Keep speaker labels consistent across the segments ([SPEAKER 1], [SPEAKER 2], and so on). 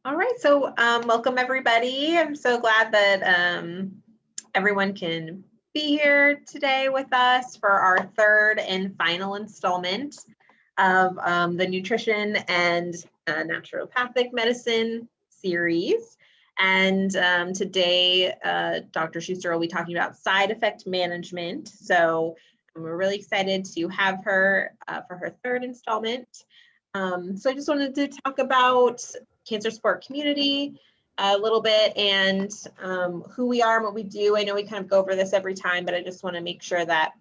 [SPEAKER 1] All right, so welcome everybody. I'm so glad that everyone can be here today with us for our third and final installment of the nutrition and naturopathic medicine series. And today, Dr. Schuster will be talking about side effect management. So we're really excited to have her for her third installment. So I just wanted to talk about cancer support community a little bit and who we are and what we do. I know we kind of go over this every time, but I just want to make sure that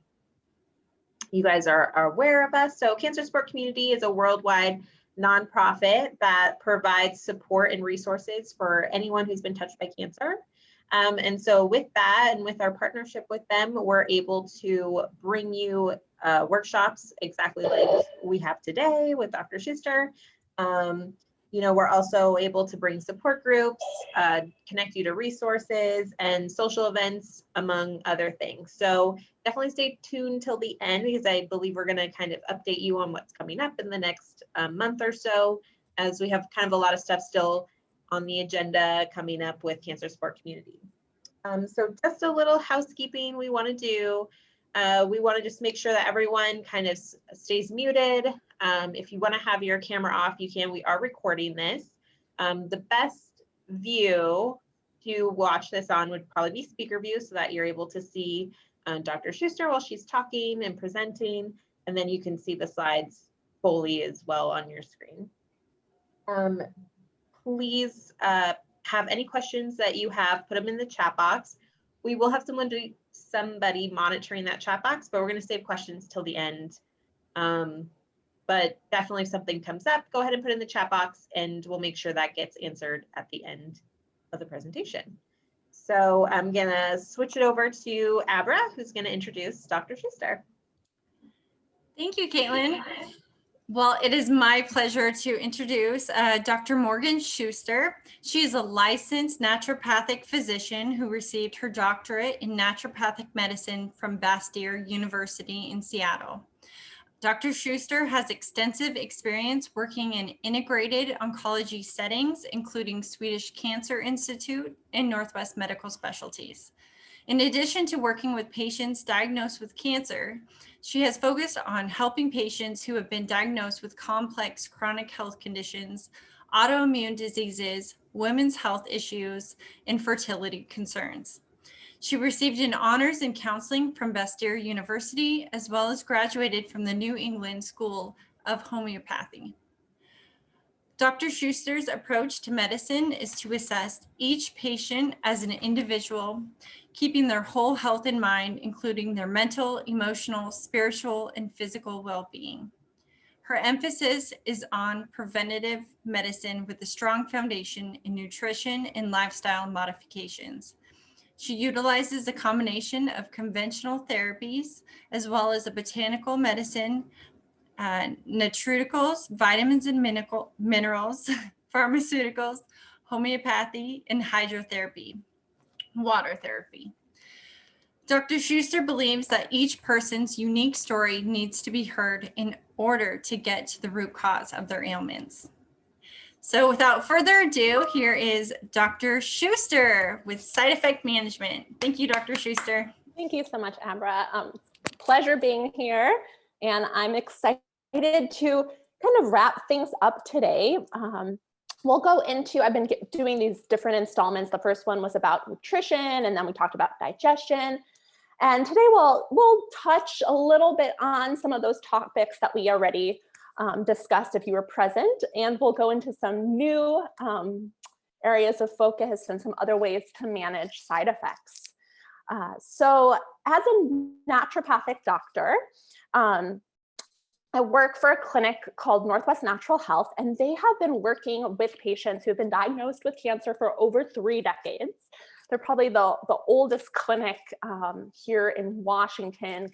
[SPEAKER 1] you guys are aware of us. So Cancer Support Community is a worldwide nonprofit that provides support and resources for anyone who's been touched by cancer. And so with that and with our partnership with them, we're able to bring you workshops exactly like we have today with Dr. Schuster. We're also able to bring support groups, connect you to resources and social events, among other things. So definitely stay tuned till the end because I believe we're going to kind of update you on what's coming up in the next month or so, as we have kind of a lot of stuff still on the agenda coming up with Cancer Support Community. So just a little housekeeping we want to do. We want to just make sure that everyone kind of stays muted. If you want to have your camera off, you can. We are recording this. The best view to watch this on would probably be speaker view so that you're able to see Dr. Schuster while she's talking and presenting, and then you can see the slides fully as well on your screen. Please have any questions that you have, put them in the chat box. We will have somebody monitoring that chat box, but we're going to save questions till the end. But definitely if something comes up, go ahead and put it in the chat box and we'll make sure that gets answered at the end of the presentation. So I'm going to switch it over to Abra, who's going to introduce Dr. Schuster.
[SPEAKER 2] Thank you, Caitlin. Well, it is my pleasure to introduce Dr. Morgan Schuster. She is a licensed naturopathic physician who received her doctorate in naturopathic medicine from Bastyr University in Seattle. Dr. Schuster has extensive experience working in integrated oncology settings, including Swedish Cancer Institute and Northwest Medical Specialties. In addition to working with patients diagnosed with cancer, she has focused on helping patients who have been diagnosed with complex chronic health conditions, autoimmune diseases, women's health issues, and fertility concerns. She received an honors in counseling from Bastyr University, as well as graduated from the New England School of Homeopathy. Dr. Schuster's approach to medicine is to assess each patient as an individual, keeping their whole health in mind, including their mental, emotional, spiritual, and physical well-being. Her emphasis is on preventative medicine with a strong foundation in nutrition and lifestyle modifications. She utilizes a combination of conventional therapies as well as a botanical medicine, nutraceuticals, vitamins and minerals, pharmaceuticals, homeopathy, and hydrotherapy, water therapy. Dr. Schuster believes that each person's unique story needs to be heard in order to get to the root cause of their ailments. So without further ado, here is Dr. Schuster with side effect management. Thank you, Dr. Schuster.
[SPEAKER 3] Thank you so much, Abra. Pleasure being here, and I'm excited to kind of wrap things up today. We'll go into, I've been doing these different installments. The first one was about nutrition, and then we talked about digestion. And today we'll touch a little bit on some of those topics that we already discussed if you were present, and we'll go into some new areas of focus and some other ways to manage side effects. So as a naturopathic doctor, I work for a clinic called Northwest Natural Health, and they have been working with patients who have been diagnosed with cancer for over 3 decades. They're probably the oldest clinic here in Washington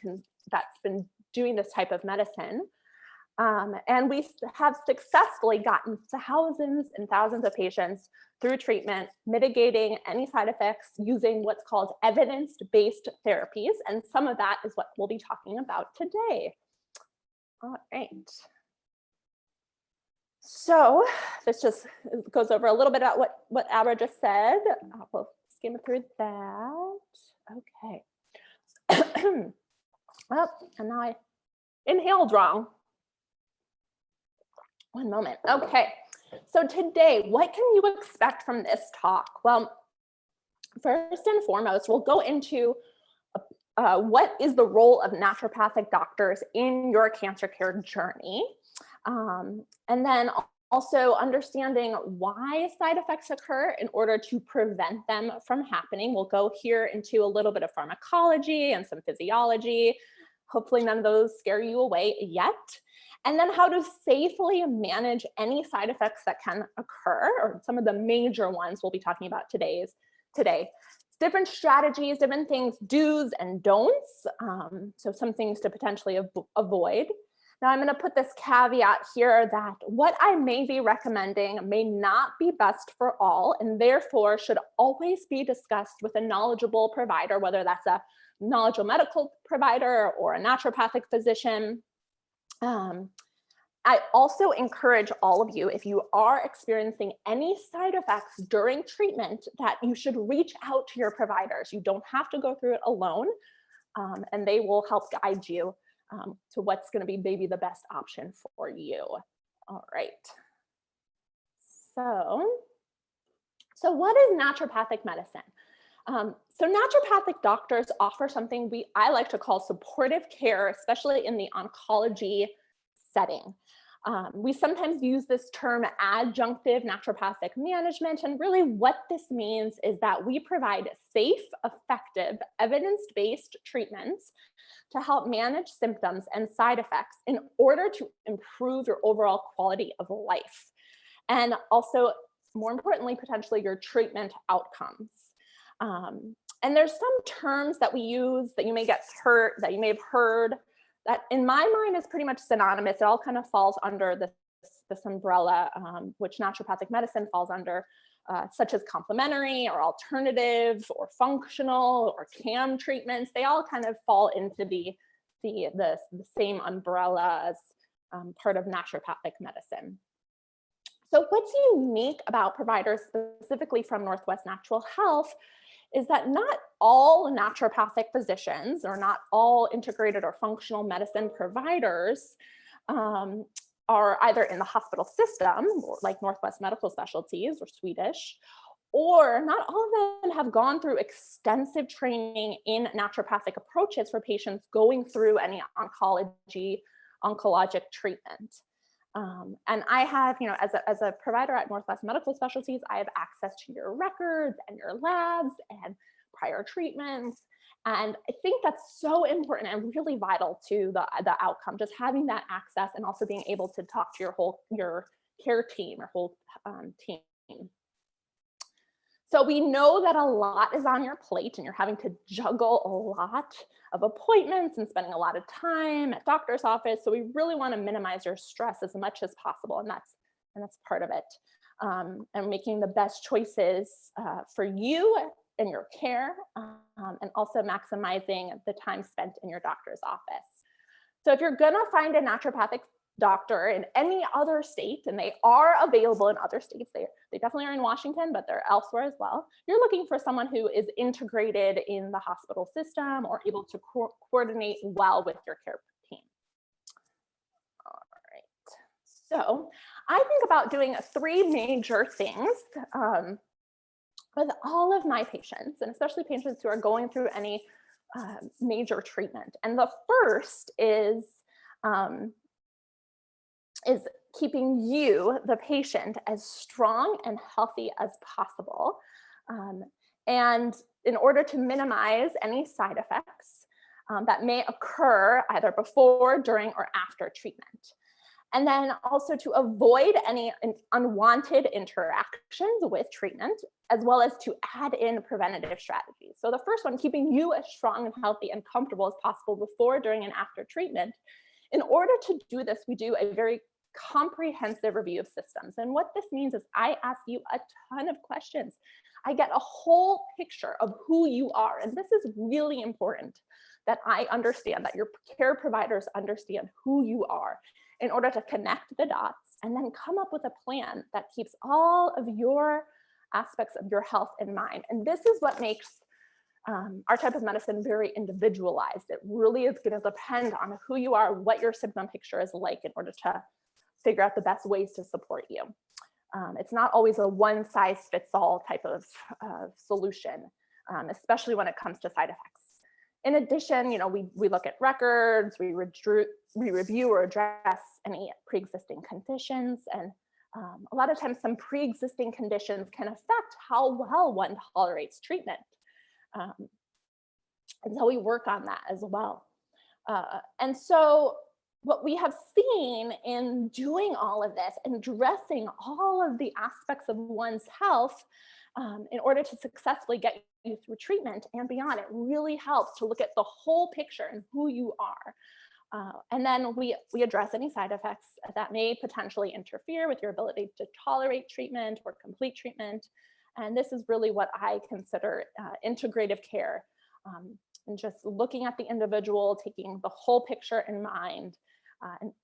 [SPEAKER 3] that's been doing this type of medicine. And we have successfully gotten thousands and thousands of patients through treatment, mitigating any side effects using what's called evidence-based therapies. And some of that is what we'll be talking about today. All right. So this just goes over a little bit about what Abra just said. We'll skim through that. Okay. Well, and now I inhaled wrong. One moment. Okay. So today, what can you expect from this talk? Well, first and foremost, we'll go into what is the role of naturopathic doctors in your cancer care journey. And then also understanding why side effects occur in order to prevent them from happening. We'll go here into a little bit of pharmacology and some physiology. Hopefully none of those scare you away yet. And then how to safely manage any side effects that can occur, or some of the major ones we'll be talking about today. Different strategies, different things, do's and don'ts. So some things to potentially avoid. Now I'm going to put this caveat here that what I may be recommending may not be best for all, and therefore should always be discussed with a knowledgeable provider, whether that's a knowledgeable medical provider or a naturopathic physician. I also encourage all of you, if you are experiencing any side effects during treatment, that you should reach out to your providers. You don't have to go through it alone, and they will help guide you to what's going to be maybe the best option for you. All right. So what is naturopathic medicine? So naturopathic doctors offer something I like to call supportive care, especially in the oncology setting. We sometimes use this term adjunctive naturopathic management, and really what this means is that we provide safe, effective, evidence-based treatments to help manage symptoms and side effects in order to improve your overall quality of life. And also, more importantly, potentially your treatment outcomes. And there's some terms that we use that you may have heard that in my mind is pretty much synonymous. It all kind of falls under this umbrella, which naturopathic medicine falls under, such as complementary or alternative or functional or CAM treatments. They all kind of fall into the same umbrella as part of naturopathic medicine. So what's unique about providers specifically from Northwest Natural Health is that not all naturopathic physicians or not all integrated or functional medicine providers are either in the hospital system, like Northwest Medical Specialties or Swedish, or not all of them have gone through extensive training in naturopathic approaches for patients going through any oncologic treatment. And I have, as a provider at Northwest Medical Specialties, I have access to your records and your labs and prior treatments. And I think that's so important and really vital to the outcome, just having that access and also being able to talk to your care team or whole team. So we know that a lot is on your plate and you're having to juggle a lot of appointments and spending a lot of time at doctor's office. So we really want to minimize your stress as much as possible. And that's part of it. And making the best choices for you and your care, and also maximizing the time spent in your doctor's office. So if you're gonna find a naturopathic doctor in any other state, and they are available in other states, they definitely are in Washington, but they're elsewhere as well. You're looking for someone who is integrated in the hospital system or able to coordinate well with your care team. All right, so I think about doing 3 major things with all of my patients, and especially patients who are going through any major treatment. And the first is keeping you, the patient, as strong and healthy as possible. And in order to minimize any side effects that may occur either before, during, or after treatment. And then also to avoid any unwanted interactions with treatment, as well as to add in preventative strategies. So the first one, keeping you as strong and healthy and comfortable as possible before, during, and after treatment. In order to do this, we do a very comprehensive review of systems. And what this means is I ask you a ton of questions. I get a whole picture of who you are. And this is really important that I understand, that your care providers understand who you are, in order to connect the dots and then come up with a plan that keeps all of your aspects of your health in mind. And this is what makes our type of medicine very individualized. It really is going to depend on who you are, what your symptom picture is like, in order to figure out the best ways to support you. It's not always a one size fits all type of solution, especially when it comes to side effects. In addition, we look at records, we review or address any pre-existing conditions, and a lot of times some pre-existing conditions can affect how well one tolerates treatment. And so we work on that as well. And so what we have seen in doing all of this and addressing all of the aspects of one's health in order to successfully get you through treatment and beyond, it really helps to look at the whole picture and who you are. And then we address any side effects that may potentially interfere with your ability to tolerate treatment or complete treatment. And this is really what I consider integrative care, and just looking at the individual, taking the whole picture in mind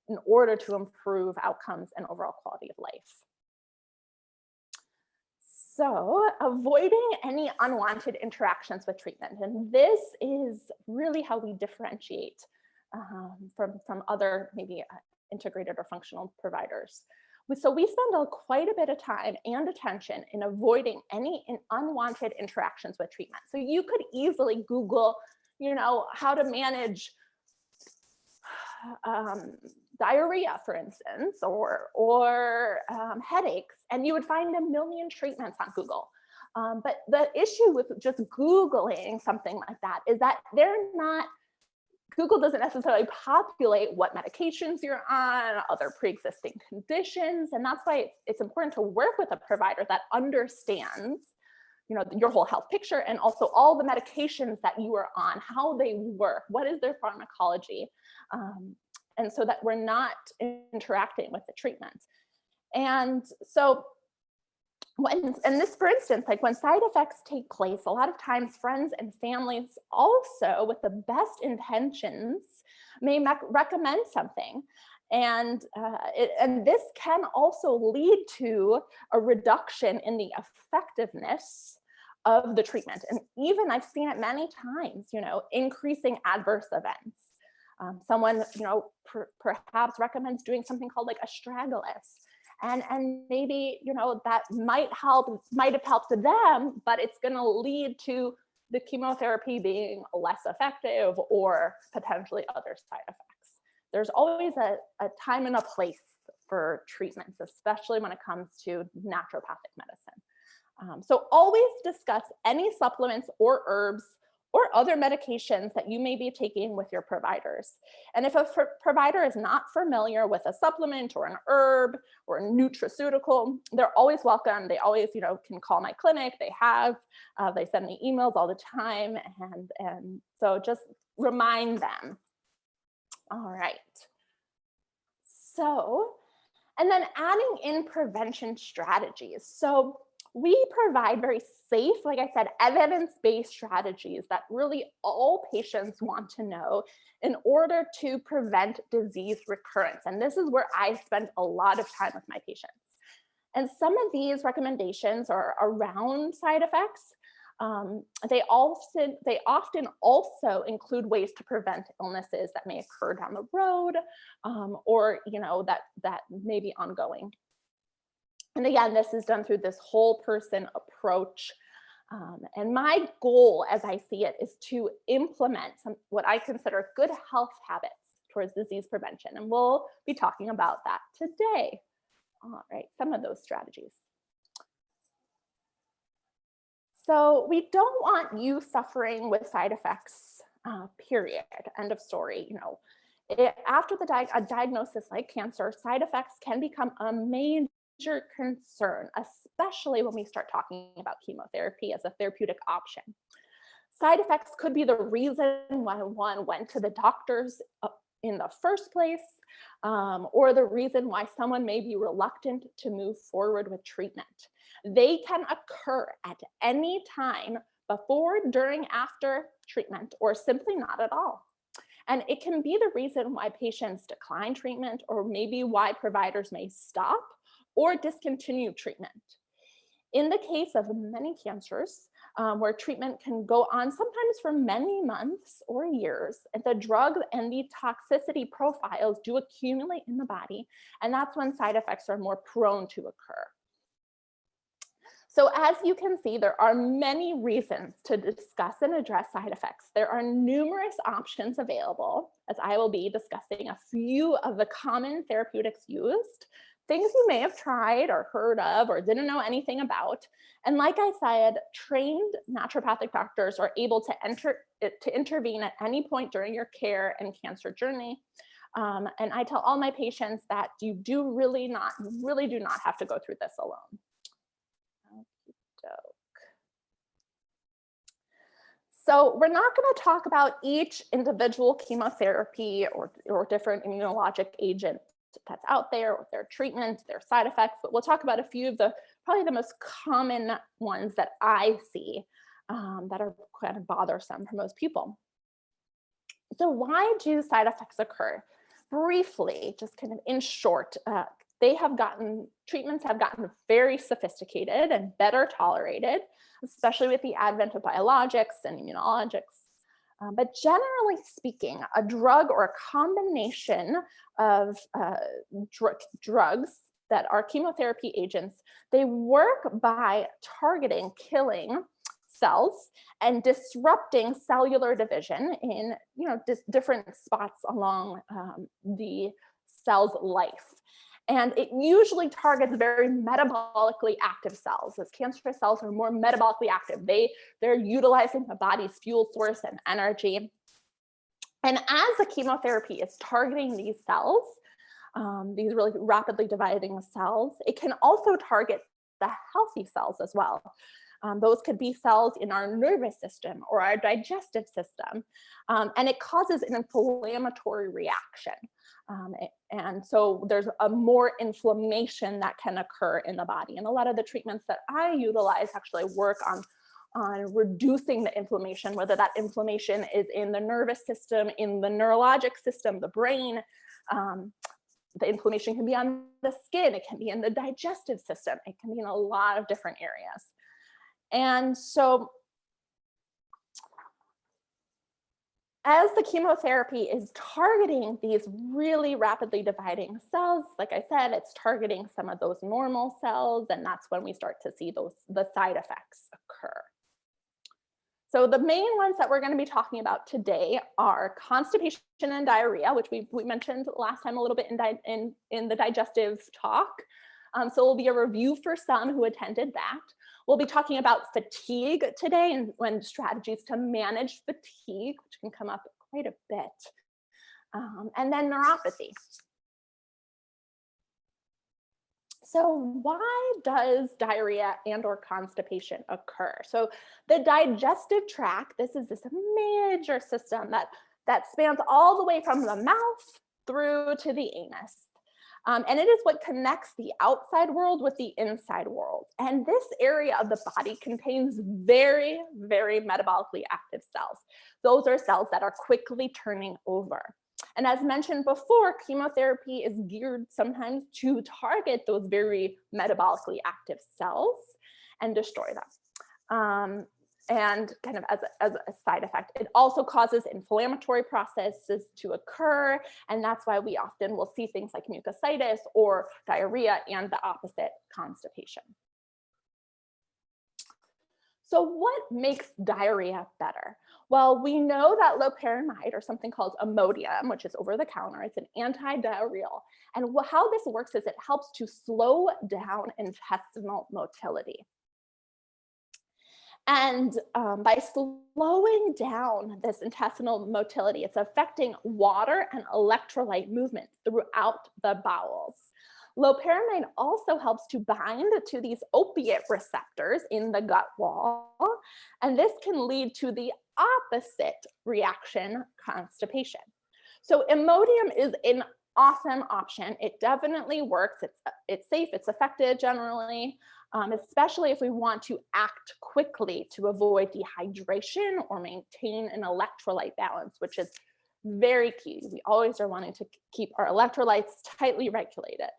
[SPEAKER 3] in order to improve outcomes and overall quality of life. So avoiding any unwanted interactions with treatment. And this is really how we differentiate from other maybe integrated or functional providers. So we spend quite a bit of time and attention in avoiding any unwanted interactions with treatment. So you could easily Google, how to manage diarrhea, for instance, or headaches, and you would find a million treatments on Google. But the issue with just Googling something like that is that Google doesn't necessarily populate what medications you're on, other pre-existing conditions, and that's why it's important to work with a provider that understands, your whole health picture, and also all the medications that you are on, how they work, what is their pharmacology, and so that we're not interacting with the treatment. And so this, for instance, like when side effects take place, a lot of times friends and families also, with the best intentions, may recommend something. And this can also lead to a reduction in the effectiveness of the treatment. And even I've seen it many times, increasing adverse events. Someone, perhaps recommends doing something called like astragalus. And maybe, that might have helped them, but it's going to lead to the chemotherapy being less effective or potentially other side effects. There's always a time and a place for treatments, especially when it comes to naturopathic medicine. So always discuss any supplements or herbs or other medications that you may be taking with your providers. And if a provider is not familiar with a supplement or an herb or a nutraceutical, they're always welcome. They always, can call my clinic. They send me emails all the time. And so just remind them. All right. So, and then adding in prevention strategies. So we provide very safe, like I said, evidence-based strategies that really all patients want to know in order to prevent disease recurrence. And this is where I spend a lot of time with my patients. And some of these recommendations are around side effects. They often also include ways to prevent illnesses that may occur down the road, or that may be ongoing. And again, this is done through this whole person approach. And my goal, as I see it, is to implement what I consider good health habits towards disease prevention. And we'll be talking about that today. All right, some of those strategies. So we don't want you suffering with side effects, period, end of story. After a diagnosis like cancer, side effects can become a major concern, especially when we start talking about chemotherapy as a therapeutic option. Side effects could be the reason why one went to the doctors in the first place, or the reason why someone may be reluctant to move forward with treatment. They can occur at any time before, during, after treatment, or simply not at all. And it can be the reason why patients decline treatment, or maybe why providers may stop or discontinue treatment. In the case of many cancers, where treatment can go on sometimes for many months or years, the drug and the toxicity profiles do accumulate in the body, and that's when side effects are more prone to occur. So as you can see, there are many reasons to discuss and address side effects. There are numerous options available, as I will be discussing a few of the common therapeutics used, things you may have tried or heard of or didn't know anything about. And like I said, trained naturopathic doctors are able to intervene at any point during your care and cancer journey. And I tell all my patients that you really do not have to go through this alone. So we're not going to talk about each individual chemotherapy or different immunologic agent that's out there, or their treatment, their side effects, but we'll talk about a few of probably the most common ones that I see that are kind of bothersome for most people. So why do side effects occur? Briefly, just kind of in short, treatments have gotten very sophisticated and better tolerated, especially with the advent of biologics and immunologics. But generally speaking, a drug or a combination of drugs that are chemotherapy agents, they work by targeting, killing cells and disrupting cellular division in different spots along the cell's life. And it usually targets very metabolically active cells, as cancer cells are more metabolically active. They're utilizing the body's fuel source and energy. And as the chemotherapy is targeting these cells, these really rapidly dividing cells, it can also target the healthy cells as well. Those could be cells in our nervous system or our digestive system, and it causes an inflammatory reaction. And so there's a more inflammation that can occur in the body. And a lot of the treatments that I utilize actually work on reducing the inflammation, whether that inflammation is in the nervous system, in the neurologic system, the brain. The inflammation can be on the skin, it can be in the digestive system, it can be in a lot of different areas. And so as the chemotherapy is targeting these really rapidly dividing cells, like I said, it's targeting some of those normal cells, and that's when we start to see the side effects occur. So the main ones that we're going to be talking about today are constipation and diarrhea, which we mentioned last time a little bit in the digestive talk. So it'll be a review for some who attended that. We'll be talking about fatigue today and strategies to manage fatigue, which can come up quite a bit. And then neuropathy. So why does diarrhea and or constipation occur? So the digestive tract, this is this major system that spans all the way from the mouth through to the anus. And it is what connects the outside world with the inside world. And this area of the body contains very, very metabolically active cells. Those are cells that are quickly turning over. And as mentioned before, chemotherapy is geared sometimes to target those very metabolically active cells and destroy them. And kind of as a side effect, it also causes inflammatory processes to occur. And that's why we often will see things like mucositis or diarrhea and the opposite, constipation. So what makes diarrhea better? Well, we know that loperamide, or something called Imodium, which is over the counter, it's an anti-diarrheal. And how this works is it helps to slow down intestinal motility. And by slowing down this intestinal motility, it's affecting water and electrolyte movement throughout the bowels. Loperamide also helps to bind to these opiate receptors in the gut wall, and this can lead to the opposite reaction, constipation. So Imodium is an awesome option. It definitely works. It's safe, it's effective generally, especially if we want to act quickly to avoid dehydration or maintain an electrolyte balance, which is very key. We always are wanting to keep our electrolytes tightly regulated.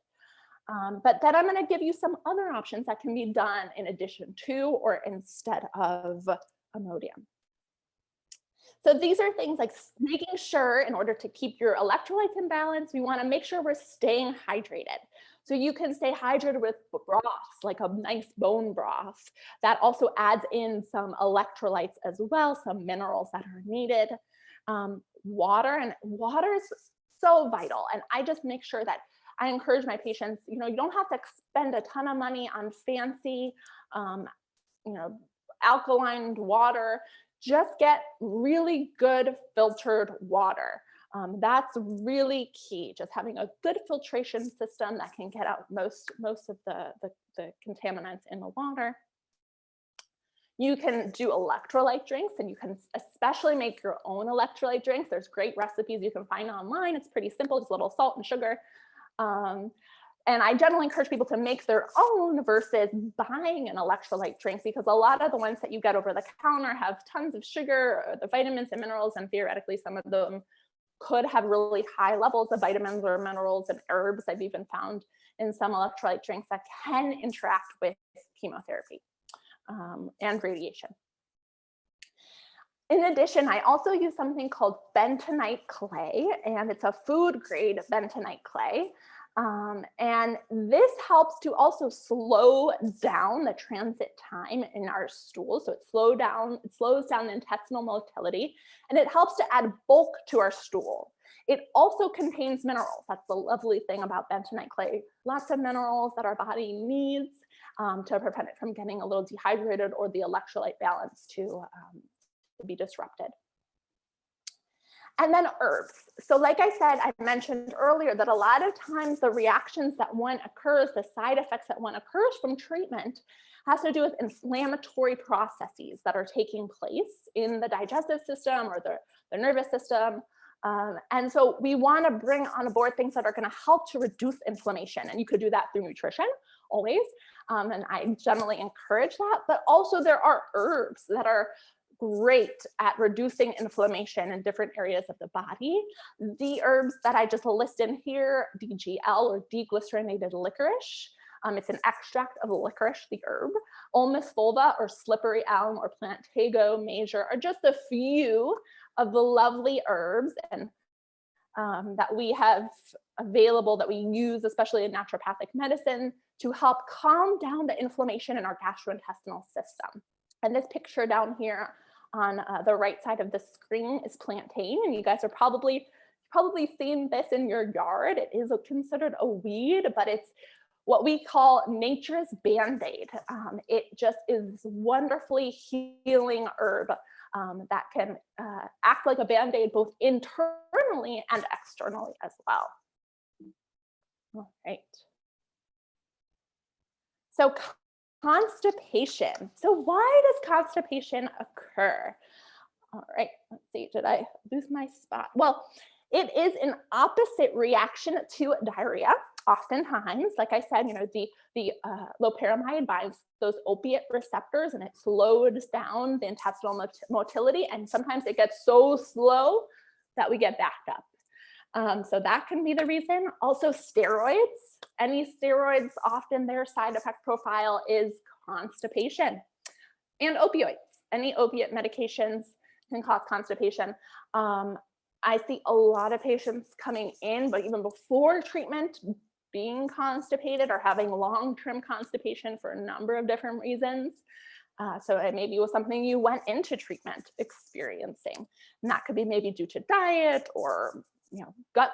[SPEAKER 3] But then I'm going to give you some other options that can be done in addition to or instead of Imodium. So these are things like making sure, in order to keep your electrolytes in balance, we want to make sure we're staying hydrated. So you can stay hydrated with broths, like a nice bone broth. That also adds in some electrolytes as well, some minerals that are needed. Water, and water is so vital. And I just make sure that I encourage my patients, you don't have to spend a ton of money on fancy, alkaline water. Just get really good filtered water. That's really key, just having a good filtration system that can get out most of the contaminants in the water. You can do electrolyte drinks, and you can especially make your own electrolyte drinks. There's great recipes you can find online. It's pretty simple, just a little salt and sugar. And I generally encourage people to make their own versus buying an electrolyte drink, because a lot of the ones that you get over the counter have tons of sugar, the vitamins and minerals, and theoretically some of them could have really high levels of vitamins or minerals and herbs. I've even found in some electrolyte drinks that can interact with chemotherapy and radiation. In addition, I also use something called bentonite clay, and it's a food grade bentonite clay. And this helps to also slow down the transit time in our stool. So it slows down the intestinal motility, and it helps to add bulk to our stool. It also contains minerals. That's the lovely thing about bentonite clay. Lots of minerals that our body needs to prevent it from getting a little dehydrated or the electrolyte balance to be disrupted. And then herbs. So like I said, I mentioned earlier that a lot of times the reactions that one occurs, the side effects that one occurs from treatment has to do with inflammatory processes that are taking place in the digestive system or the nervous system. And so we want to bring on board things that are going to help to reduce inflammation. And you could do that through nutrition always. And I generally encourage that. But also there are herbs that are great at reducing inflammation in different areas of the body. The herbs that I just listed here, DGL or deglycerinated licorice. It's an extract of licorice, the herb. Ulmus fulva or slippery elm or plantago major are just a few of the lovely herbs and that we have available, that we use, especially in naturopathic medicine, to help calm down the inflammation in our gastrointestinal system. And this picture down here on the right side of the screen is plantain, and you guys are probably seen this in your yard. It is considered a weed, but it's what we call nature's Band-Aid. It just is wonderfully healing herb that can act like a Band-Aid both internally and externally as well. All right. So constipation. So why does constipation occur? All right, let's see, did I lose my spot? Well, it is an opposite reaction to diarrhea. Oftentimes, like I said, the loperamide binds those opiate receptors and it slows down the intestinal motility, and sometimes it gets so slow that we get backed up. So that can be the reason. Also steroids. Any steroids, often their side effect profile is constipation. And opioids. Any opiate medications can cause constipation. I see a lot of patients coming in, but even before treatment, being constipated or having long-term constipation for a number of different reasons. So it maybe was something you went into treatment experiencing. And that could be maybe due to diet or gut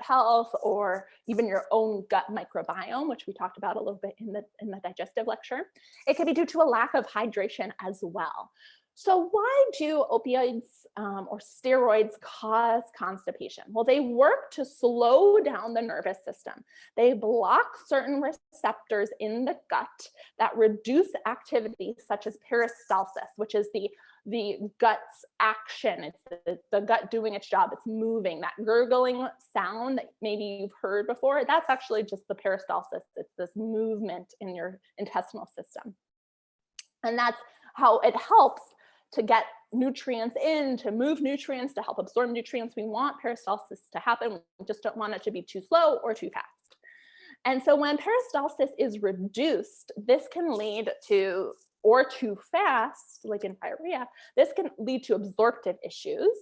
[SPEAKER 3] health, or even your own gut microbiome, which we talked about a little bit in the digestive lecture. It could be due to a lack of hydration as well. So why do opioids or steroids cause constipation? Well, they work to slow down the nervous system. They block certain receptors in the gut that reduce activity, such as peristalsis, which is the gut's action. It's the gut doing its job. It's moving. That gurgling sound that maybe you've heard before, that's actually just the peristalsis. It's this movement in your intestinal system. And that's how it helps to get nutrients in, to move nutrients, to help absorb nutrients. We want peristalsis to happen. We just don't want it to be too slow or too fast. And so when peristalsis is reduced, this can lead to, or too fast, like in diarrhea, this can lead to absorptive issues,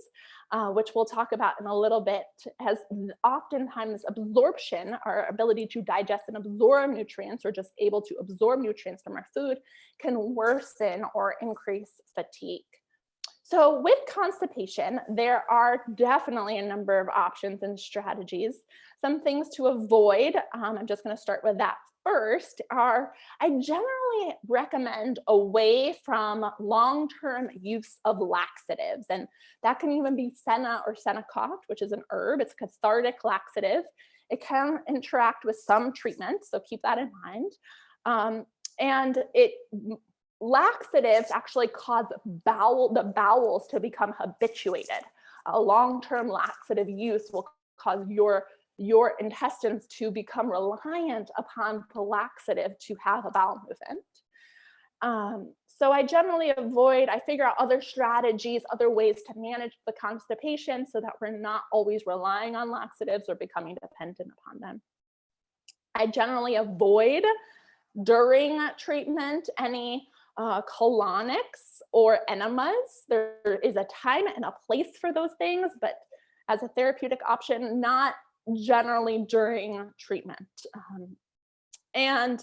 [SPEAKER 3] which we'll talk about in a little bit, as oftentimes absorption, our ability to digest and absorb nutrients, or just able to absorb nutrients from our food, can worsen or increase fatigue. So with constipation, there are definitely a number of options and strategies. Some things to avoid, I'm just going to start with that first, I generally recommend away from long-term use of laxatives. And that can even be senna or sennicotte, which is an herb. It's a cathartic laxative. It can interact with some treatments, so keep that in mind. Laxatives actually cause the bowels to become habituated. A long-term laxative use will cause your intestines to become reliant upon the laxative to have a bowel movement. So I generally avoid, I figure out other strategies, other ways to manage the constipation so that we're not always relying on laxatives or becoming dependent upon them. I generally avoid during treatment any colonics or enemas. There is a time and a place for those things, but as a therapeutic option, not generally during treatment. And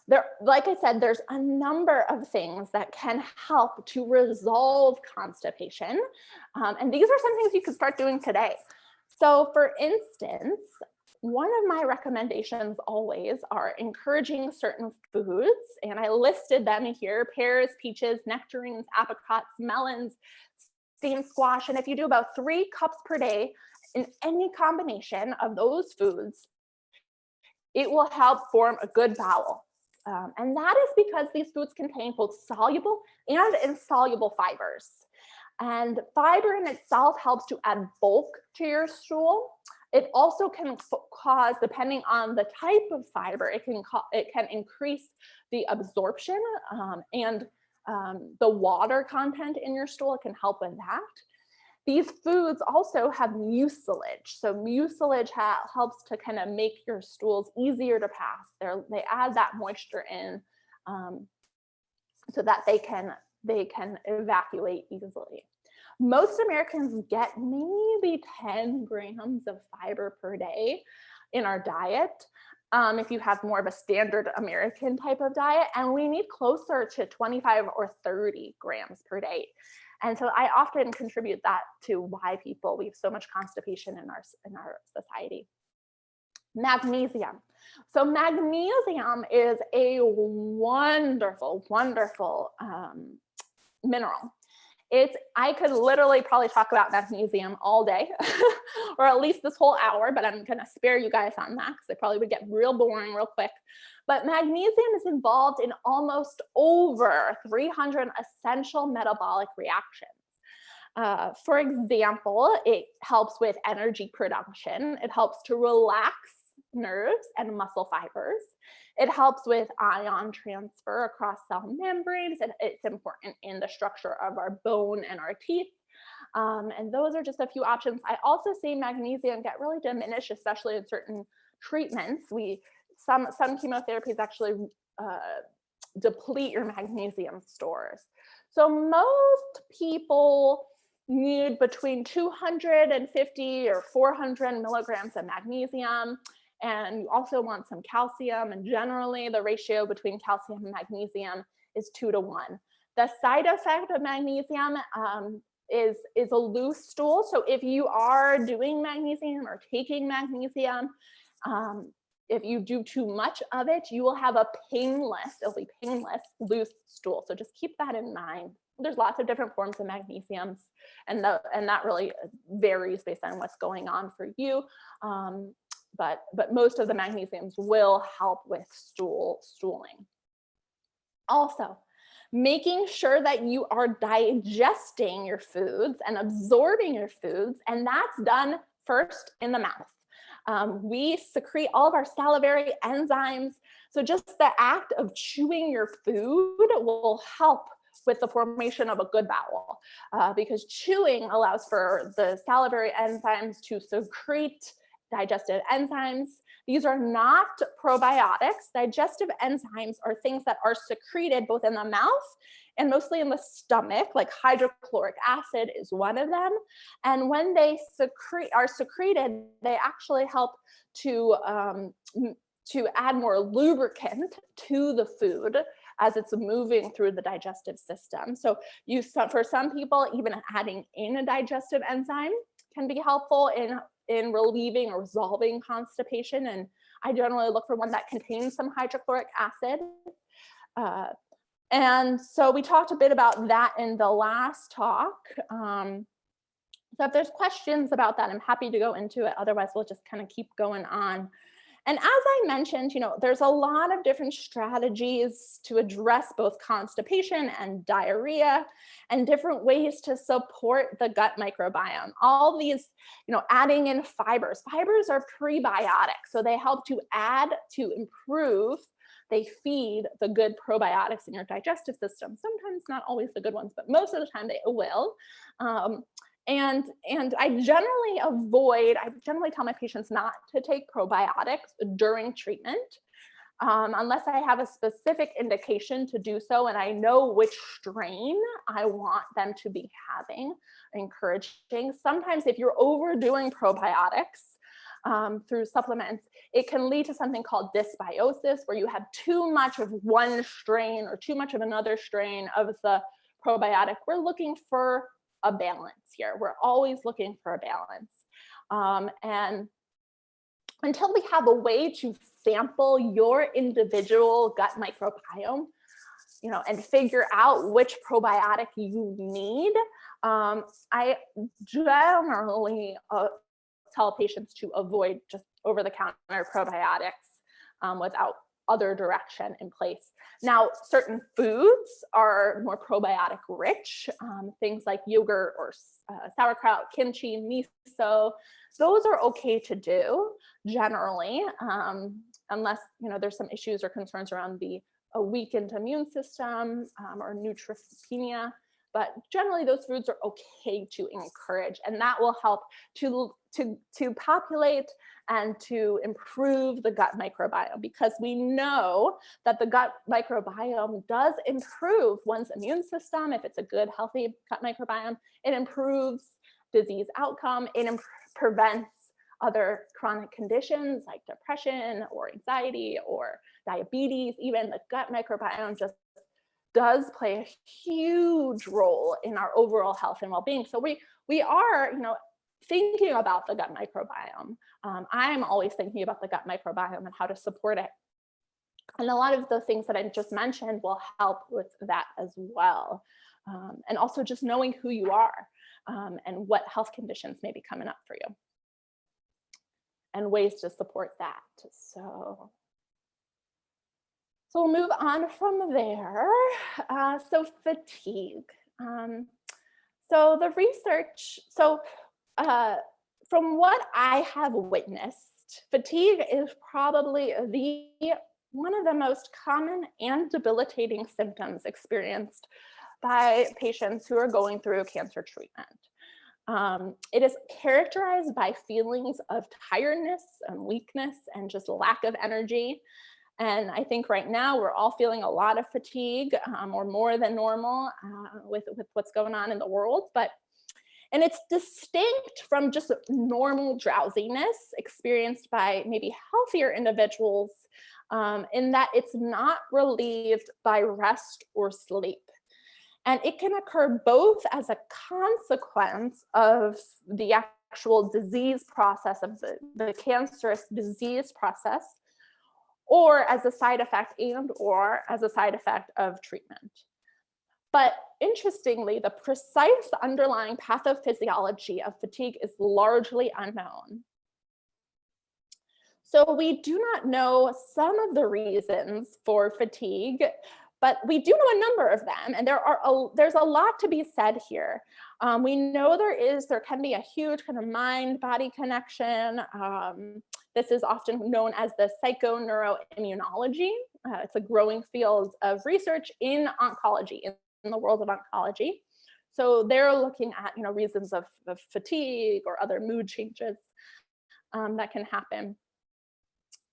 [SPEAKER 3] there, like I said, there's a number of things that can help to resolve constipation. And these are some things you can start doing today. So for instance, one of my recommendations always are encouraging certain foods, and I listed them here: pears, peaches, nectarines, apricots, melons, steamed squash. And if you do about 3 cups per day in any combination of those foods, it will help form a good bowel. And that is because these foods contain both soluble and insoluble fibers. And fiber in itself helps to add bulk to your stool. It also can cause, depending on the type of fiber, it can increase the absorption and the water content in your stool. It can help with that. These foods also have mucilage. So mucilage helps to kind of make your stools easier to pass. They add that moisture in so that they can evacuate easily. Most Americans get maybe 10 grams of fiber per day in our diet. If you have more of a standard American type of diet, and we need closer to 25 or 30 grams per day. And so I often contribute that to why we have so much constipation in our society. Magnesium. So magnesium is a wonderful, wonderful mineral. I could literally probably talk about magnesium all day, or at least this whole hour, but I'm gonna spare you guys on that because it probably would get real boring real quick. But magnesium is involved in almost over 300 essential metabolic reactions. For example, it helps with energy production. It helps to relax nerves and muscle fibers. It helps with ion transfer across cell membranes, and it's important in the structure of our bone and our teeth. And those are just a few options. I also see magnesium get really diminished, especially in certain treatments. Some chemotherapies actually deplete your magnesium stores. So most people need between 250 or 400 milligrams of magnesium. And you also want some calcium, and generally the ratio between calcium and magnesium is 2 to 1. The side effect of magnesium is a loose stool. So if you are doing magnesium or taking magnesium, if you do too much of it, you will have it'll be painless, loose stool. So just keep that in mind. There's lots of different forms of magnesiums, and that really varies based on what's going on for you. But most of the magnesiums will help with stooling. Also, making sure that you are digesting your foods and absorbing your foods, and that's done first in the mouth. We secrete all of our salivary enzymes. So just the act of chewing your food will help with the formation of a good bowel, because chewing allows for the salivary enzymes to secrete digestive enzymes. These are not probiotics. Digestive enzymes are things that are secreted both in the mouth and mostly in the stomach, like hydrochloric acid is one of them. And when they are secreted, they actually help to add more lubricant to the food as it's moving through the digestive system. So for some people, even adding in a digestive enzyme can be helpful in relieving or resolving constipation. And I generally look for one that contains some hydrochloric acid. And so we talked a bit about that in the last talk. So if there's questions about that, I'm happy to go into it. Otherwise, we'll just kind of keep going on. And as I mentioned, there's a lot of different strategies to address both constipation and diarrhea and different ways to support the gut microbiome. All these, adding in fibers. Fibers are prebiotics, so they help to add to improve. They feed the good probiotics in your digestive system. Sometimes not always the good ones, but most of the time they will. And I generally tell my patients not to take probiotics during treatment, unless I have a specific indication to do so and I know which strain I want them to be having, encouraging. Sometimes if you're overdoing probiotics through supplements, it can lead to something called dysbiosis, where you have too much of one strain or too much of another strain of the probiotic. We're looking for a balance here. We're always looking for a balance. And until we have a way to sample your individual gut microbiome, and figure out which probiotic you need, I generally tell patients to avoid just over-the-counter probiotics without other direction in place. Now, certain foods are more probiotic rich, things like yogurt or sauerkraut, kimchi, miso. Those are okay to do generally, unless there's some issues or concerns around a weakened immune system or neutropenia. But generally, those foods are okay to encourage, and that will help to populate and to improve the gut microbiome, because we know that the gut microbiome does improve one's immune system. If it's a good, healthy gut microbiome, it improves disease outcome. It prevents other chronic conditions like depression or anxiety or diabetes. Even the gut microbiome just does play a huge role in our overall health and well-being. So we are, thinking about the gut microbiome. I'm always thinking about the gut microbiome and how to support it. And a lot of the things that I just mentioned will help with that as well. And also just knowing who you are and what health conditions may be coming up for you and ways to support that. So we'll move on from there. So fatigue. So the research, from what I have witnessed, fatigue is probably one of the most common and debilitating symptoms experienced by patients who are going through cancer treatment. It is characterized by feelings of tiredness and weakness and just lack of energy. And I think right now we're all feeling a lot of fatigue, or more than normal with what's going on in the world. And it's distinct from just normal drowsiness experienced by maybe healthier individuals, in that it's not relieved by rest or sleep. And it can occur both as a consequence of the actual disease process, of the cancerous disease process, or as a side effect or as a side effect of treatment. But interestingly, the precise underlying pathophysiology of fatigue is largely unknown. So we do not know some of the reasons for fatigue, but we do know a number of them, and there's a lot to be said here. We know there can be a huge kind of mind-body connection. This is often known as the psychoneuroimmunology. It's a growing field of research in oncology, in the world of oncology. So they're looking at, reasons of fatigue or other mood changes that can happen.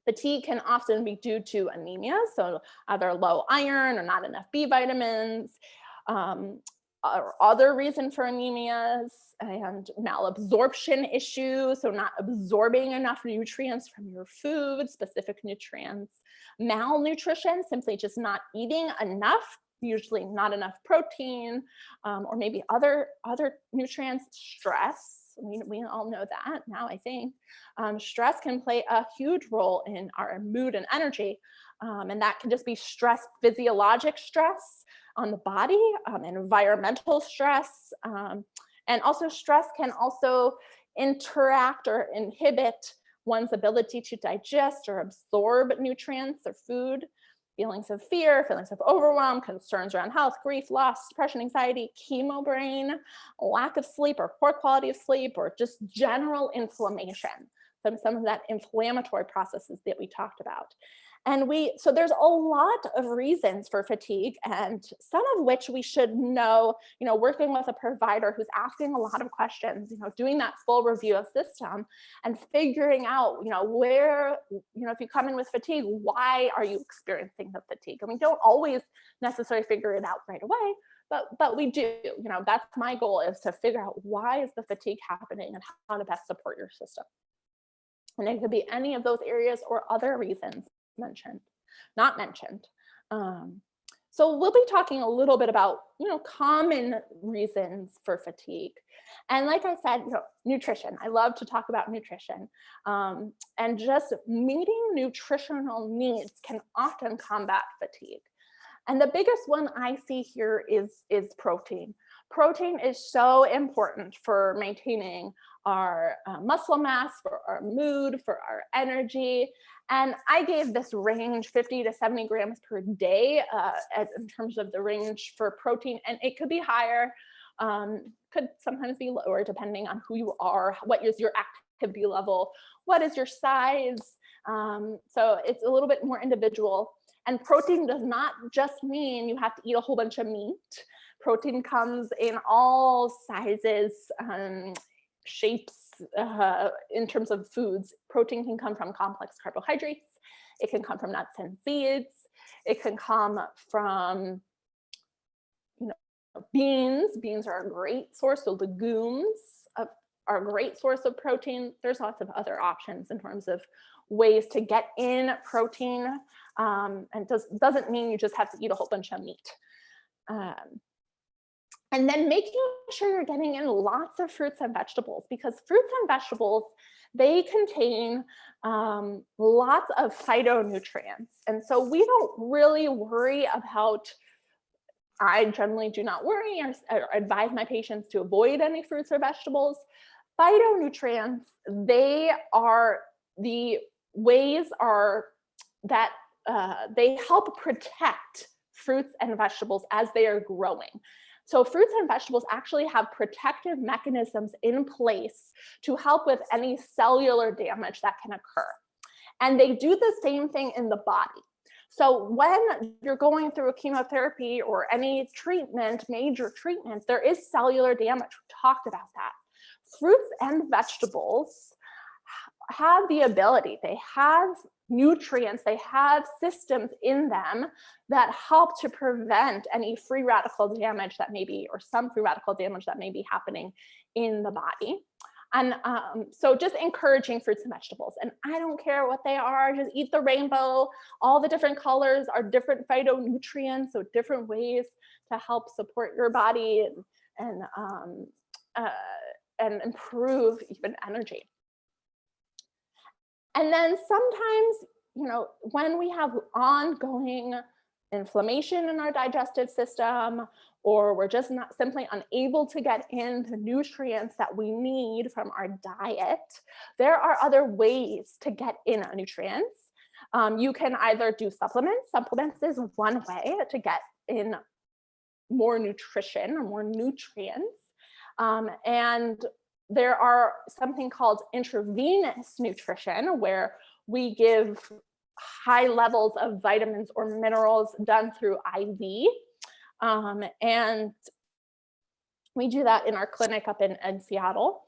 [SPEAKER 3] Fatigue can often be due to anemia, so either low iron or not enough B vitamins, or other reason for anemias, and malabsorption issues, so not absorbing enough nutrients from your food, specific nutrients. Malnutrition, simply just not eating enough, usually not enough protein, or maybe other nutrients. Stress, we all know that now, I think. Stress can play a huge role in our mood and energy, and that can just be stress, physiologic stress on the body, environmental stress, and also stress can also interact or inhibit one's ability to digest or absorb nutrients or food. Feelings of fear, feelings of overwhelm, concerns around health, grief, loss, depression, anxiety, chemo brain, lack of sleep or poor quality of sleep, or just general inflammation. Some of that inflammatory processes that we talked about. And so there's a lot of reasons for fatigue, and some of which we should know, working with a provider who's asking a lot of questions, doing that full review of system and figuring out, where, if you come in with fatigue, why are you experiencing the fatigue? And we don't always necessarily figure it out right away, but we do. That's my goal, is to figure out why is the fatigue happening and how to best support your system. And it could be any of those areas or other reasons not mentioned. So we'll be talking a little bit about, common reasons for fatigue. And like I said, nutrition. I love to talk about nutrition. And just meeting nutritional needs can often combat fatigue. And the biggest one I see here is protein. Protein is so important for maintaining our muscle mass, for our mood, for our energy. And I gave this range 50 to 70 grams per day in terms of the range for protein. And it could be higher, could sometimes be lower, depending on who you are, what is your activity level, what is your size. So it's a little bit more individual. And protein does not just mean you have to eat a whole bunch of meat. Protein comes in all sizes, shapes, in terms of foods. Protein can come from complex carbohydrates. It can come from nuts and seeds. It can come from, beans. Beans are a great source. So legumes are a great source of protein. There's lots of other options in terms of ways to get in protein. And doesn't mean you just have to eat a whole bunch of meat. And then making sure you're getting in lots of fruits and vegetables, because fruits and vegetables, they contain lots of phytonutrients. And so we don't really worry about, I generally do not worry or advise my patients to avoid any fruits or vegetables. Phytonutrients, they are the ways that they help protect fruits and vegetables as they are growing. So fruits and vegetables actually have protective mechanisms in place to help with any cellular damage that can occur. And they do the same thing in the body. So when you're going through a chemotherapy or any treatment, major treatment, there is cellular damage. We talked about that. Fruits and vegetables have the ability, they have nutrients, they have systems in them that help to prevent any free radical damage that may be, or some free radical damage that may be happening in the body. And so just encouraging fruits and vegetables. And I don't care what they are, just eat the rainbow. All the different colors are different phytonutrients, so different ways to help support your body and improve even energy. And then sometimes, when we have ongoing inflammation in our digestive system, or we're just not simply unable to get in the nutrients that we need from our diet, there are other ways to get in nutrients. You can either do supplements. Supplements is one way to get in more nutrition or more nutrients. And there are something called intravenous nutrition, where we give high levels of vitamins or minerals done through IV. And we do that in our clinic up in Seattle.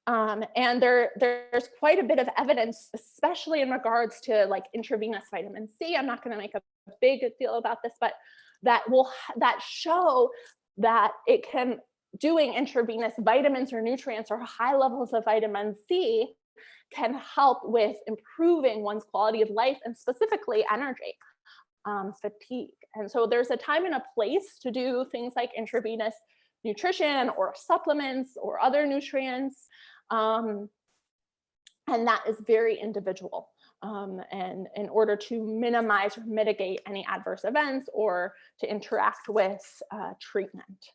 [SPEAKER 3] And there's quite a bit of evidence, especially in regards to like intravenous vitamin C. I'm not going to make a big deal about this, but that show that it can, doing intravenous vitamins or nutrients or high levels of vitamin C can help with improving one's quality of life and specifically energy, fatigue. And so there's a time and a place to do things like intravenous nutrition or supplements or other nutrients. And that is very individual. And in order to minimize or mitigate any adverse events or to interact with treatment.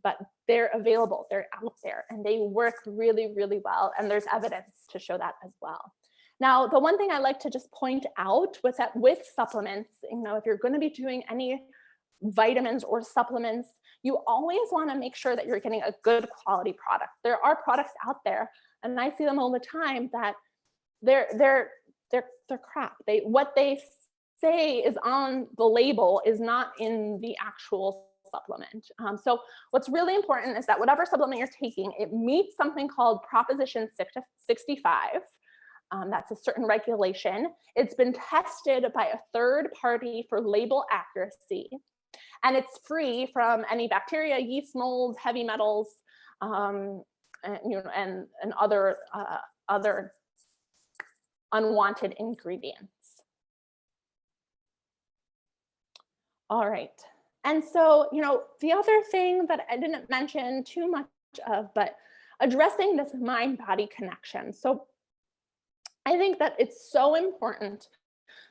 [SPEAKER 3] But they're available, they're out there, and they work really, really well. And there's evidence to show that as well. Now, the one thing I like to just point out with supplements, if you're going to be doing any vitamins or supplements, you always want to make sure that you're getting a good quality product. There are products out there, and I see them all the time, that they're crap. What they say is on the label is not in the actual supplement. So what's really important is that whatever supplement you're taking, it meets something called Proposition 65. That's a certain regulation. It's been tested by a third party for label accuracy, and it's free from any bacteria, yeast, molds, heavy metals, and other unwanted ingredients. All right. And so, the other thing that I didn't mention too much of, but addressing this mind-body connection. So I think that it's so important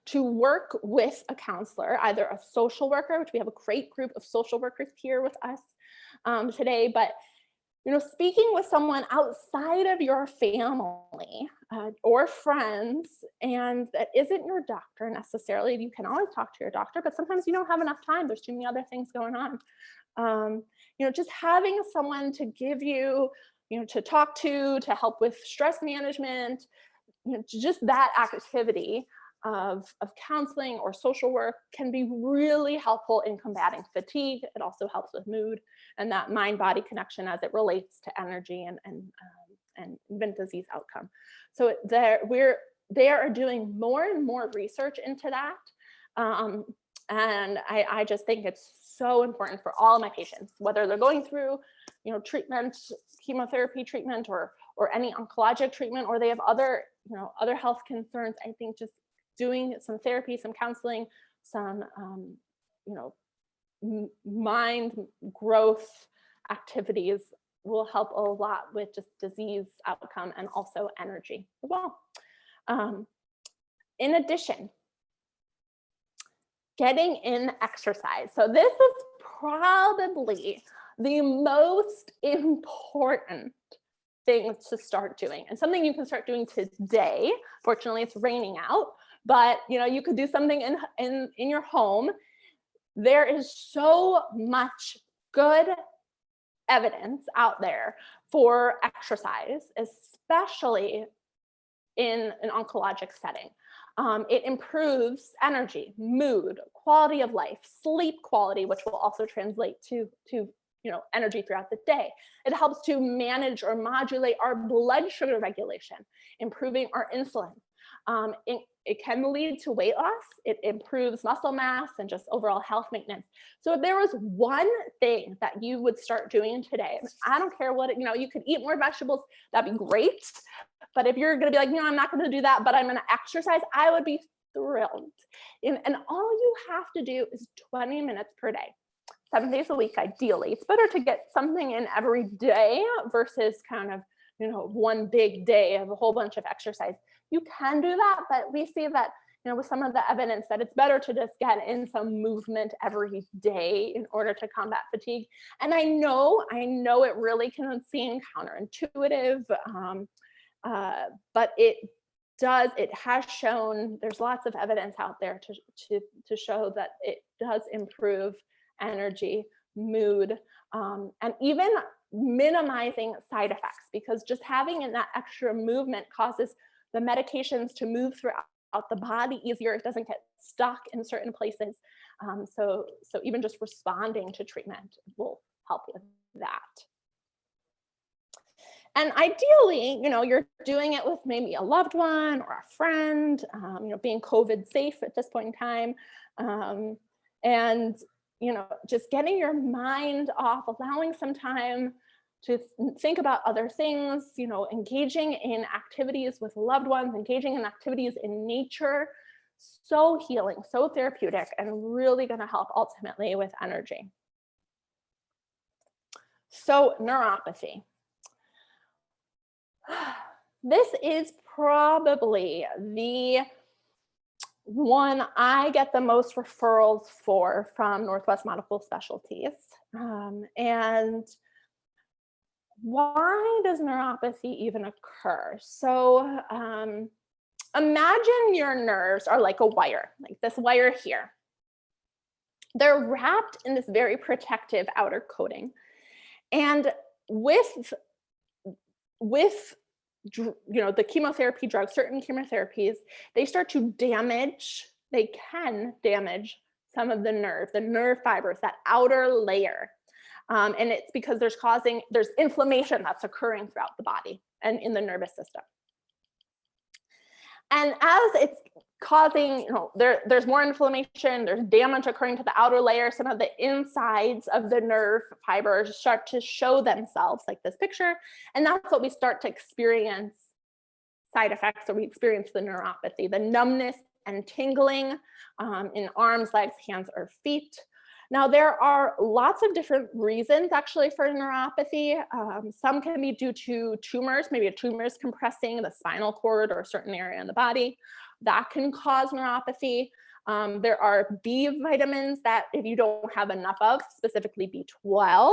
[SPEAKER 3] to work with a counselor, either a social worker, which we have a great group of social workers here with us today, but speaking with someone outside of your family or friends, and that isn't your doctor necessarily. You can always talk to your doctor, but sometimes you don't have enough time. There's too many other things going on. Just having someone to give you, to talk to help with stress management, just that activity of counseling or social work can be really helpful in combating fatigue. It also helps with mood and that mind-body connection as it relates to energy and even disease outcome. So they are doing more and more research into that. And I just think it's so important for all of my patients, whether they're going through, treatment, chemotherapy treatment, or any oncologic treatment, or they have other health concerns. I think just doing some therapy, some counseling, some, mind growth activities will help a lot with just disease outcome and also energy as well. In addition, getting in exercise. So this is probably the most important thing to start doing, and something you can start doing today. Fortunately, it's raining out, but you could do something in your home. There is so much good evidence out there for exercise, especially in an oncologic setting. It improves energy, mood, quality of life, sleep quality, which will also translate to energy throughout the day. It helps to manage or modulate our blood sugar regulation, improving our insulin. It can lead to weight loss. It improves muscle mass and just overall health maintenance. So if there was one thing that you would start doing today, I don't care what you could eat more vegetables, that'd be great. But if you're going to be like, I'm not going to do that, but I'm going to exercise, I would be thrilled. And all you have to do is 20 minutes per day, 7 days a week, ideally. It's better to get something in every day versus kind of, one big day of a whole bunch of exercise. You can do that, but we see that, with some of the evidence that it's better to just get in some movement every day in order to combat fatigue. And I know it really can seem counterintuitive, but it has shown, there's lots of evidence out there to show that it does improve energy, mood, and even minimizing side effects, because just having in that extra movement causes the medications to move throughout the body easier. It doesn't get stuck in certain places. So even just responding to treatment will help with that. And ideally, you're doing it with maybe a loved one or a friend, being COVID safe at this point in time. And, just getting your mind off, allowing some time to think about other things, engaging in activities with loved ones, engaging in activities in nature, so healing, so therapeutic, and really going to help ultimately with energy. So neuropathy. This is probably the one I get the most referrals for from Northwest Medical Specialties. And why does neuropathy even occur? So imagine your nerves are like a wire, like this wire here. They're wrapped in this very protective outer coating. And with the chemotherapy drugs, certain chemotherapies, they start to damage, they can damage some of the nerve fibers, that outer layer. And it's because there's inflammation that's occurring throughout the body and in the nervous system. And as it's causing, there's more inflammation, there's damage occurring to the outer layer, some of the insides of the nerve fibers start to show themselves like this picture. And that's what we start to experience side effects, or we experience the neuropathy, the numbness and tingling in arms, legs, hands, or feet. Now, there are lots of different reasons actually for neuropathy. Some can be due to tumors, maybe a tumor is compressing the spinal cord or a certain area in the body. That can cause neuropathy. There are B vitamins that if you don't have enough of, specifically B12,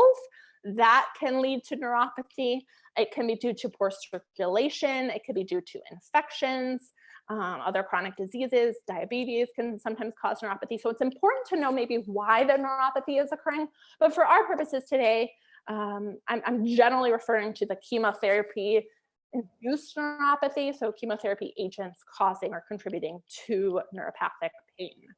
[SPEAKER 3] that can lead to neuropathy. It can be due to poor circulation. It could be due to infections. Other chronic diseases, diabetes can sometimes cause neuropathy. So it's important to know maybe why the neuropathy is occurring. But for our purposes today, I'm generally referring to the chemotherapy-induced neuropathy, so chemotherapy agents causing or contributing to neuropathic pain.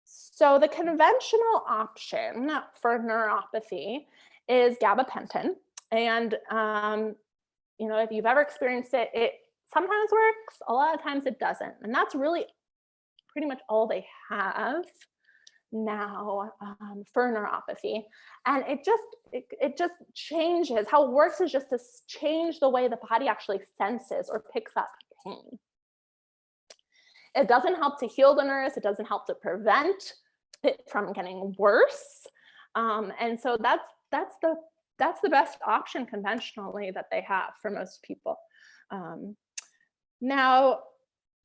[SPEAKER 3] So the conventional option for neuropathy is gabapentin. And if you've ever experienced it, it sometimes works, a lot of times it doesn't. And that's really pretty much all they have now for neuropathy. And it just changes. How it works is just to change the way the body actually senses or picks up pain. It doesn't help to heal the nerves. It doesn't help to prevent it from getting worse. And so that's the best option conventionally that they have for most people. Now,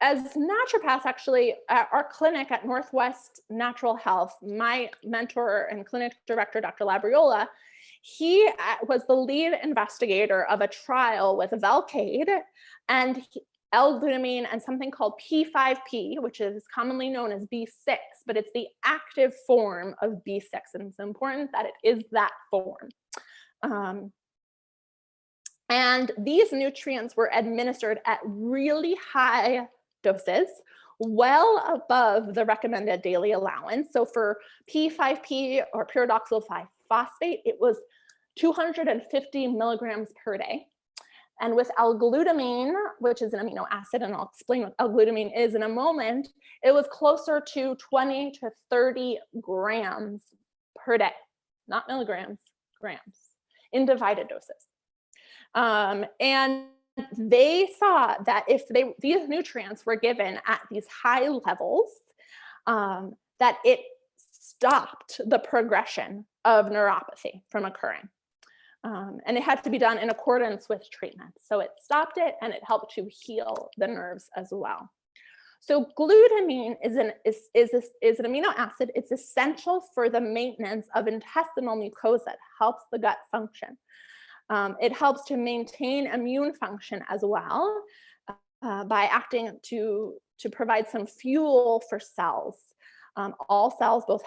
[SPEAKER 3] as naturopaths, actually, at our clinic at Northwest Natural Health, my mentor and clinic director, Dr. Labriola, he was the lead investigator of a trial with Velcade and L-glutamine and something called P5P, which is commonly known as B6, but it's the active form of B6, and it's important that it is that form. And these nutrients were administered at really high doses, well above the recommended daily allowance. So for P5P or pyridoxal 5-phosphate, it was 250 milligrams per day. And with L-glutamine, which is an amino acid, and I'll explain what L-glutamine is in a moment, it was closer to 20 to 30 grams per day, not milligrams, grams, in divided doses. And they saw that if these nutrients were given at these high levels, that it stopped the progression of neuropathy from occurring. And it had to be done in accordance with treatment. So it stopped it and it helped to heal the nerves as well. So glutamine is an amino acid. It's essential for the maintenance of intestinal mucosa. It helps the gut function. It helps to maintain immune function as well by acting to provide some fuel for cells. All cells, both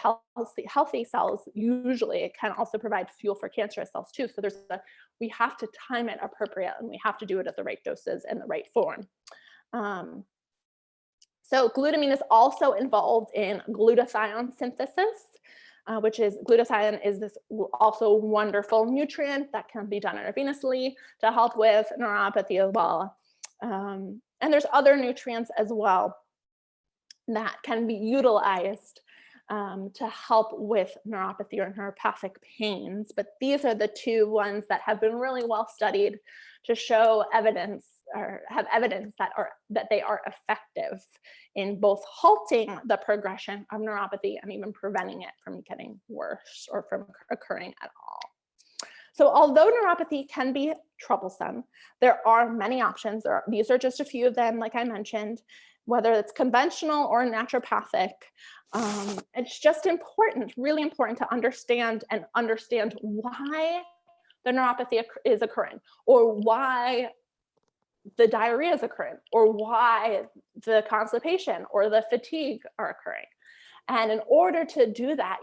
[SPEAKER 3] healthy cells, usually it can also provide fuel for cancerous cells too. So we have to time it appropriate, and we have to do it at the right doses and the right form. So glutamine is also involved in glutathione synthesis, which is glutathione is this also wonderful nutrient that can be done intravenously to help with neuropathy as well. And there's other nutrients as well that can be utilized to help with neuropathy or neuropathic pains. But these are the two ones that have been really well studied to show evidence or have evidence that they are effective in both halting the progression of neuropathy and even preventing it from getting worse or from occurring at all. So although neuropathy can be troublesome, there are many options. These are just a few of them, like I mentioned, whether it's conventional or naturopathic. It's just important, really important to understand why the neuropathy is occurring, or why the diarrhea is occurring, or why the constipation or the fatigue are occurring. And in order to do that,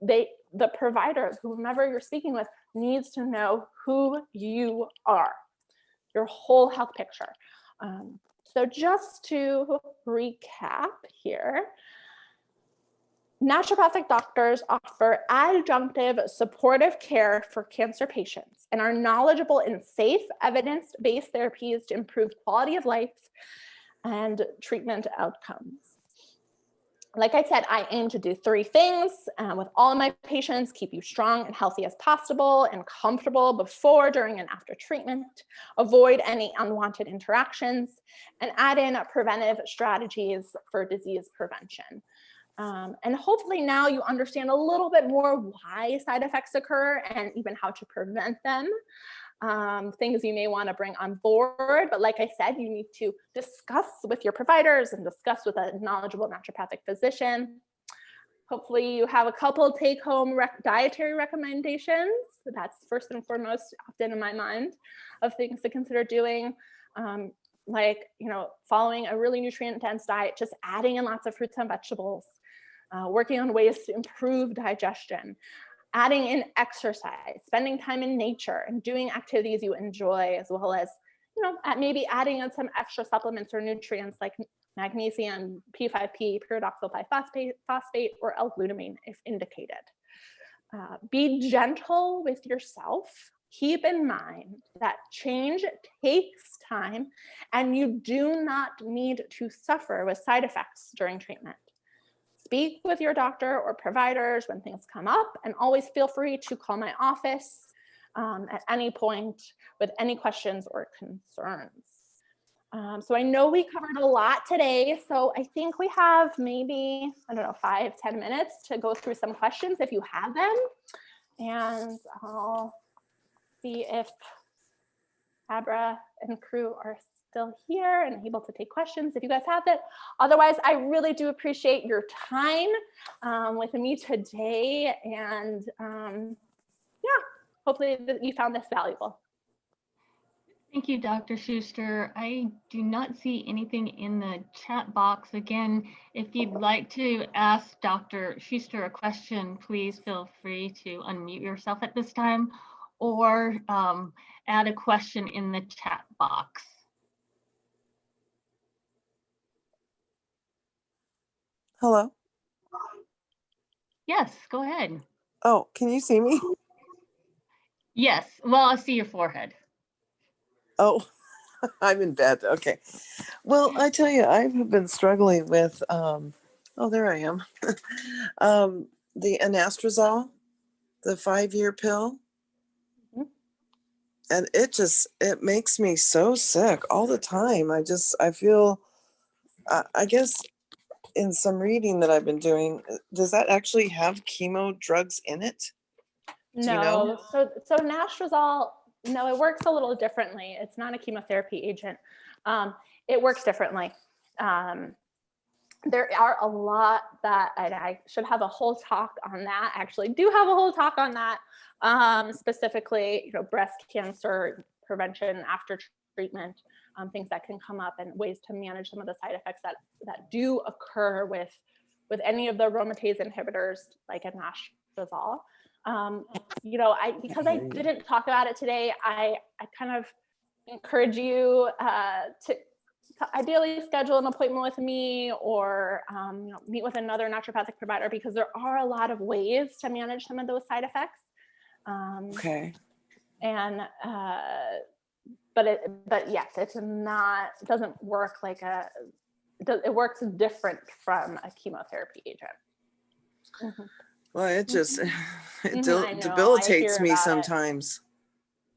[SPEAKER 3] the provider, whomever you're speaking with, needs to know who you are, your whole health picture. So just to recap here, naturopathic doctors offer adjunctive supportive care for cancer patients and are knowledgeable in safe, evidence-based therapies to improve quality of life and treatment outcomes. Like I said, I aim to do 3 things with all of my patients: keep you strong and healthy as possible and comfortable before, during, and after treatment, avoid any unwanted interactions, and add in preventive strategies for disease prevention. And hopefully now you understand a little bit more why side effects occur and even how to prevent them. Things you may want to bring on board, but like I said, you need to discuss with your providers and discuss with a knowledgeable naturopathic physician. Hopefully you have a couple take-home dietary recommendations. That's first and foremost often in my mind of things to consider doing. Like, following a really nutrient-dense diet, just adding in lots of fruits and vegetables, working on ways to improve digestion, adding in exercise, spending time in nature, and doing activities you enjoy, as well as, maybe adding in some extra supplements or nutrients like magnesium, P5P, pyridoxal 5-phosphate, or L-glutamine if indicated. Be gentle with yourself. Keep in mind that change takes time, and you do not need to suffer with side effects during treatment. Speak with your doctor or providers when things come up, and always feel free to call my office at any point with any questions or concerns. So I know we covered a lot today, so I think we have maybe, 5-10 minutes to go through some questions if you have them. And I'll see if Abra and crew are still here and able to take questions if you guys have it. Otherwise, I really do appreciate your time with me today, and hopefully you found this valuable.
[SPEAKER 4] Thank you, Dr. Schuster. I do not see anything in the chat box. Again, if you'd like to ask Dr. Schuster a question, please feel free to unmute yourself at this time, or add a question in the chat box.
[SPEAKER 5] Hello?
[SPEAKER 4] Yes, go ahead.
[SPEAKER 5] Oh, can you see me?
[SPEAKER 4] Yes, well, I see your forehead.
[SPEAKER 5] Oh, I'm in bed. Okay. Well, I tell you, I've been struggling with, there I am. The Anastrozole, the 5-year pill.
[SPEAKER 3] Mm-hmm.
[SPEAKER 5] And it makes me so sick all the time. I feel, I guess in some reading that I've been doing, does that actually have chemo drugs in it?
[SPEAKER 3] No,
[SPEAKER 5] you know?
[SPEAKER 3] so Anastrozole, no, it works a little differently. It's not a chemotherapy agent. It works differently. There are a lot that, and I should have a whole talk on that. I actually do have a whole talk on that, specifically, breast cancer prevention after treatment, things that can come up and ways to manage some of the side effects that do occur with any of the aromatase inhibitors like Anastrozole. Because I didn't talk about it today, I kind of encourage you to ideally schedule an appointment with me or meet with another naturopathic provider, because there are a lot of ways to manage some of those side effects.
[SPEAKER 5] Okay.
[SPEAKER 3] And but yes, it doesn't work like it works different from a chemotherapy agent. Mm-hmm.
[SPEAKER 5] Well, it just it
[SPEAKER 3] I know,
[SPEAKER 5] debilitates
[SPEAKER 3] I
[SPEAKER 5] me
[SPEAKER 3] hear about
[SPEAKER 5] sometimes.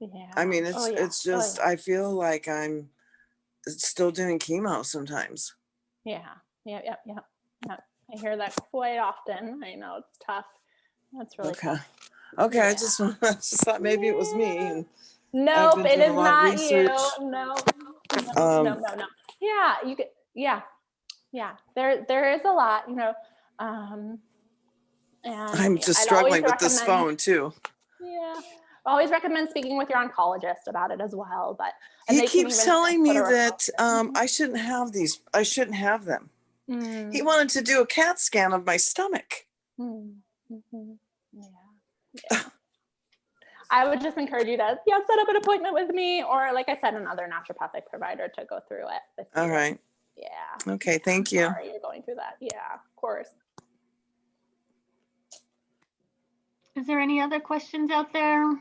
[SPEAKER 3] it. Yeah.
[SPEAKER 5] I mean,
[SPEAKER 3] Oh, yeah.
[SPEAKER 5] it's just I feel like I'm still doing chemo sometimes.
[SPEAKER 3] Yeah. Yeah. I hear that quite often. I know it's tough. That's really
[SPEAKER 5] Okay.
[SPEAKER 3] tough.
[SPEAKER 5] Okay,
[SPEAKER 3] Yeah.
[SPEAKER 5] I just thought maybe it was me. And
[SPEAKER 3] Nope,
[SPEAKER 5] been
[SPEAKER 3] it
[SPEAKER 5] doing
[SPEAKER 3] is
[SPEAKER 5] a lot of
[SPEAKER 3] not you.
[SPEAKER 5] research.
[SPEAKER 3] No.
[SPEAKER 5] Um,
[SPEAKER 3] Yeah, you could. Yeah. There is a lot, and
[SPEAKER 5] I'm just
[SPEAKER 3] I'd always
[SPEAKER 5] struggling with this
[SPEAKER 3] recommend.
[SPEAKER 5] phone too.
[SPEAKER 3] Yeah, I always recommend speaking with your oncologist about it as well. And
[SPEAKER 5] He
[SPEAKER 3] they can
[SPEAKER 5] keeps
[SPEAKER 3] even
[SPEAKER 5] telling me
[SPEAKER 3] put a
[SPEAKER 5] that
[SPEAKER 3] referral.
[SPEAKER 5] I shouldn't have these. I shouldn't have them.
[SPEAKER 3] Mm.
[SPEAKER 5] He wanted to do a CAT scan of my stomach.
[SPEAKER 3] Mm-hmm. Yeah. I would just encourage you to set up an appointment with me, or like I said, another naturopathic provider to go through it with you.
[SPEAKER 5] All right.
[SPEAKER 3] Yeah.
[SPEAKER 5] Okay. Thank you.
[SPEAKER 3] Sorry you're going through that. Yeah, of course.
[SPEAKER 4] Is there any other questions out there?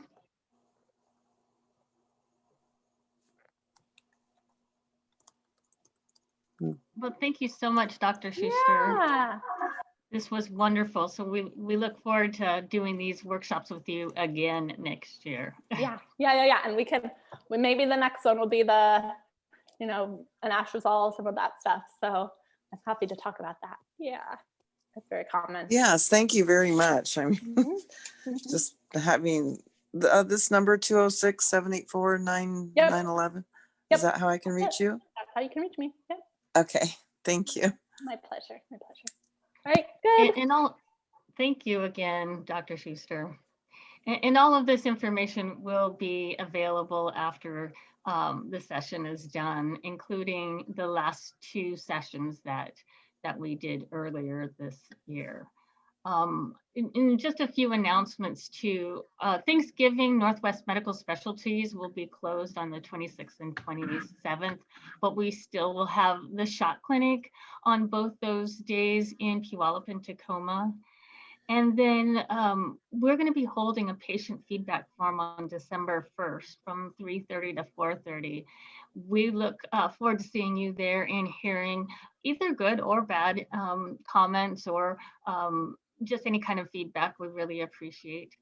[SPEAKER 4] Well, thank you so much, Dr. Schuster.
[SPEAKER 3] Yeah.
[SPEAKER 4] This was wonderful. So we look forward to doing these workshops with you again next year.
[SPEAKER 3] Yeah. And maybe the next one will be the, Anastrozole, some of that stuff. So I'm happy to talk about that. Yeah. That's very common.
[SPEAKER 5] Yes. Thank you very much. I mean, just having this number 206-784-9911. Is that how I can reach you?
[SPEAKER 3] That's how you can reach me. Yep.
[SPEAKER 5] Okay. Thank you.
[SPEAKER 3] My pleasure. All right, good.
[SPEAKER 4] Thank you again, Dr. Schuster. And all of this information will be available after the session is done, including the last 2 sessions that we did earlier this year. In just a few announcements too, Thanksgiving, Northwest Medical Specialties will be closed on the 26th and 27th, but we still will have the shot clinic on both those days in Puyallup and Tacoma. And then we're going to be holding a patient feedback forum on December 1st from 3:30 to 4:30. We look forward to seeing you there and hearing either good or bad comments or just any kind of feedback. We really appreciate.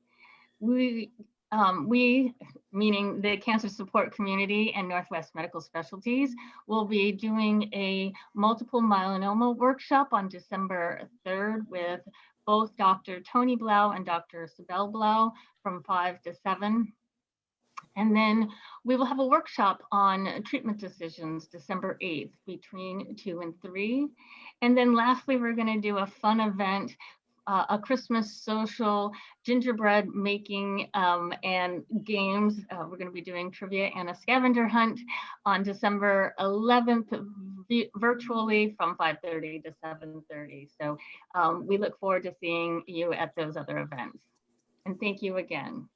[SPEAKER 4] We, meaning the cancer support community and Northwest Medical Specialties, will be doing a multiple myeloma workshop on December 3rd with both Dr. Tony Blau and Dr. Sibel Blau from 5 to 7. And then we will have a workshop on treatment decisions December 8th between 2 and 3. And then lastly, we're going to do a fun event, a Christmas social gingerbread making and games. We're going to be doing trivia and a scavenger hunt on December 11th virtually from 5:30 to 7:30. So we look forward to seeing you at those other events. And thank you again.